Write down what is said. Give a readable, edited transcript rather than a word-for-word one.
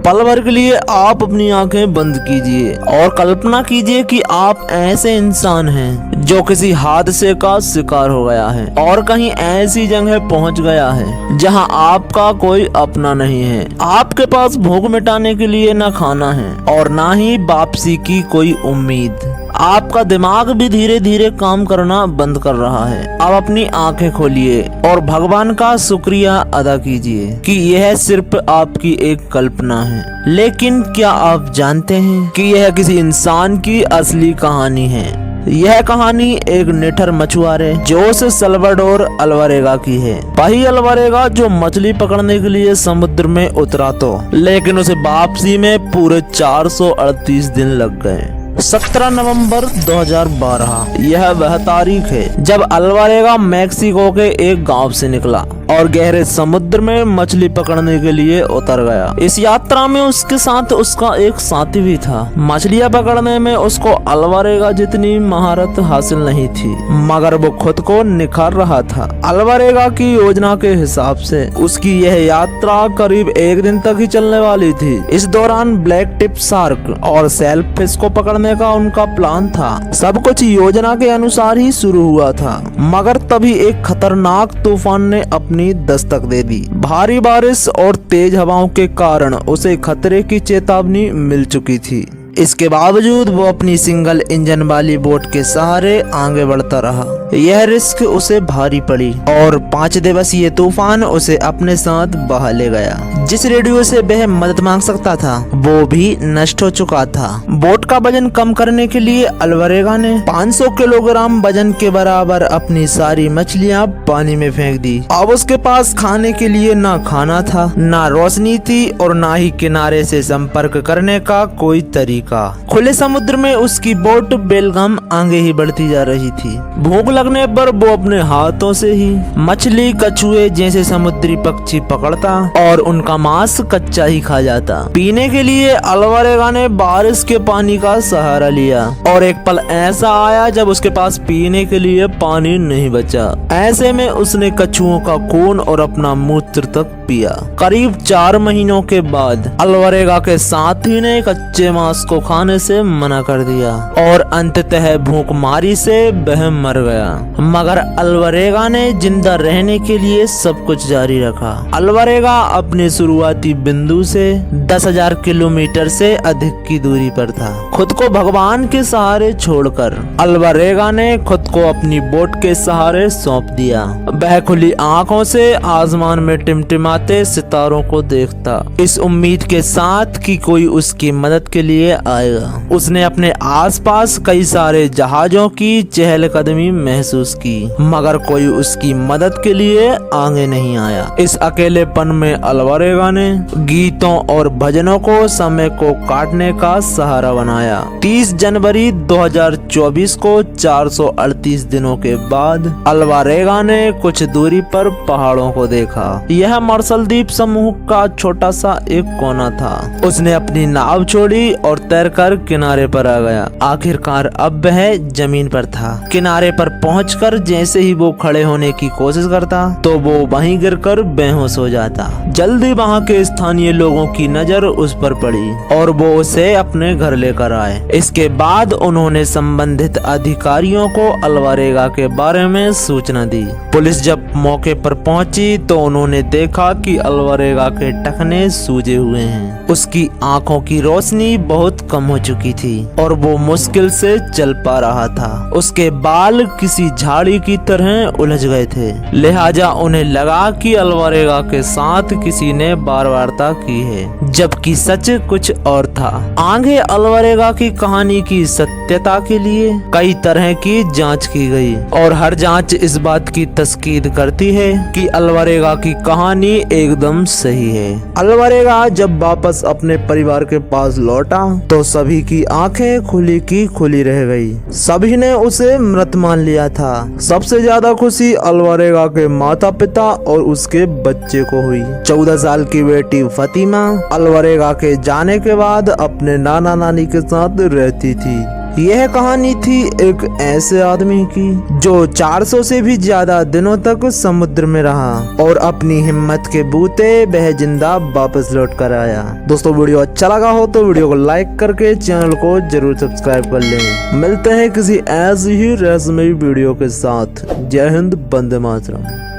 पल भर के लिए आप अपनी आंखें बंद कीजिए और कल्पना कीजिए कि आप ऐसे इंसान हैं जो किसी हादसे का शिकार हो गया है और कहीं ऐसी जगह पहुंच गया है जहां आपका कोई अपना नहीं है। आपके पास भूख मिटाने के लिए न खाना है और ना ही वापसी की कोई उम्मीद। आपका दिमाग भी धीरे धीरे काम करना बंद कर रहा है। अब अपनी आंखें खोलिए और भगवान का शुक्रिया अदा कीजिए कि यह सिर्फ आपकी एक कल्पना है। लेकिन क्या आप जानते हैं कि यह किसी इंसान की असली कहानी है? यह कहानी एक निठर मछुआरे जोसे सल्वाडोर अल्वारेगा की है। वही अल्वारेगा जो मछली पकड़ने के लिए समुद्र में उतरा तो, लेकिन उसे वापसी में पूरे 438 दिन लग गए। 17 नवंबर 2012 यह वह तारीख है जब अल्वारेगा मैक्सिको के एक गांव से निकला और गहरे समुद्र में मछली पकड़ने के लिए उतर गया। इस यात्रा में उसके साथ उसका एक साथी भी था। मछलियां पकड़ने में उसको अल्वारेगा जितनी महारत हासिल नहीं थी, मगर वो खुद को निखार रहा था। अल्वारेगा की योजना के हिसाब से उसकी यह यात्रा करीब एक दिन तक ही चलने वाली थी। इस दौरान ब्लैक टिप शार्क और सेलफिश को पकड़ने का उनका प्लान था। सब कुछ योजना के अनुसार ही शुरू हुआ था, मगर तभी एक खतरनाक तूफान ने अपनी दस्तक दे दी। भारी बारिश और तेज हवाओं के कारण उसे खतरे की चेतावनी मिल चुकी थी। इसके बावजूद वो अपनी सिंगल इंजन वाली बोट के सहारे आगे बढ़ता रहा। यह रिस्क उसे भारी पड़ी और 5 दिवसीय तूफान उसे अपने साथ बहा ले गया। जिस रेडियो से वह मदद मांग सकता था वो भी नष्ट हो चुका था। बोट का वजन कम करने के लिए अल्वारेगा ने 500 किलोग्राम वजन के बराबर अपनी सारी मछलियां पानी में फेंक दी। अब उसके पास खाने के लिए ना खाना था, ना रोशनी थी और ना ही किनारे से संपर्क करने का कोई तरीका। खुले समुद्र में उसकी बोट बेलगाम आगे ही बढ़ती जा रही थी। भूख लगने पर वो अपने हाथों से ही मछली, कछुए जैसे समुद्री पक्षी पकड़ता और उनका मांस कच्चा ही खा जाता। पीने के लिए अल्वारेगा ने बारिश के पानी का सहारा लिया और एक पल ऐसा आया जब उसके पास पीने के लिए पानी नहीं बचा। ऐसे में उसने कछुओं का खून और अपना मूत्र तक पिया। करीब 4 महीनों के बाद अल्वारेगा के साथी ने कच्चे मांस को खाने से मना कर दिया और अंततः भूखमारी से वह मर गया। मगर अल्वारेगा ने जिंदा रहने के लिए सब कुछ जारी रखा। अल्वारेगा अपने शुरुआती बिंदु से 10,000 किलोमीटर से अधिक की दूरी पर था। खुद को भगवान के सहारे छोड़कर अल्वारेगा ने खुद को अपनी बोट के सहारे सौंप दिया। वह खुली आंखों से आसमान में टिमटिमाते सितारों को देखता, इस उम्मीद के साथ कि कोई उसकी मदद के लिए आएगा। उसने अपने आसपास कई सारे जहाजों की चहलकदमी महसूस की, मगर कोई उसकी मदद के लिए आगे नहीं आया। इस अकेलेपन में अल्वारेगा ने गीतों और भजनों को समय को काटने का सहारा बनाया। 30 जनवरी 2024 को 438 दिनों के बाद अल्वारेगा ने कुछ दूरी पर पहाड़ों को देखा। यह मार्शल द्वीप समूह का छोटा सा एक कोना था। उसने अपनी नाव छोड़ी और तैरकर किनारे पर आ गया। आखिरकार अब वह जमीन पर था। किनारे पर पहुंचकर जैसे ही वो खड़े होने की कोशिश करता तो वो वहीं गिरकर बेहोश हो जाता। जल्दी वहां के स्थानीय लोगों की नजर उस पर पड़ी और वो उसे अपने घर लेकर आए। इसके बाद उन्होंने संबंधित अधिकारियों को अल्वारेगा के बारे में सूचना दी। पुलिस जब मौके पर पहुंची तो उन्होंने देखा कि अल्वारेगा के टखने सूजे हुए हैं। उसकी आंखों की रोशनी बहुत कम हो चुकी थी और वो मुश्किल से चल पा रहा था। उसके बाल किसी झाड़ी की तरह उलझ गए थे, लिहाजा उन्हें लगा कि अल्वारेगा के साथ किसी ने बारवारता की है, जबकि सच कुछ और था। आगे अल्वारेगा की कहानी की सत्यता के लिए कई तरह की जांच की गई और हर जांच इस बात की तस्कीद करती है कि अल्वारेगा की कहानी एकदम सही है। अल्वारेगा जब वापस अपने परिवार के पास लौटा तो सभी की आंखें खुली की खुली रह गई। सभी ने उसे मृत मान लिया था। सबसे ज्यादा खुशी अल्वारेगा के माता पिता और उसके बच्चे को हुई। 14 साल की बेटी फातिमा अल्वारेगा के जाने के बाद अपने नाना नानी के साथ रहती थी। यह कहानी थी एक ऐसे आदमी की जो 400 से भी ज्यादा दिनों तक समुद्र में रहा और अपनी हिम्मत के बूते वह जिंदा वापस लौट कर आया। दोस्तों वीडियो अच्छा लगा हो तो वीडियो को लाइक करके चैनल को जरूर सब्सक्राइब कर लें। मिलते हैं किसी ऐसी ही रहस्यमयी वीडियो के साथ। जय हिंद, वंदे मातरम।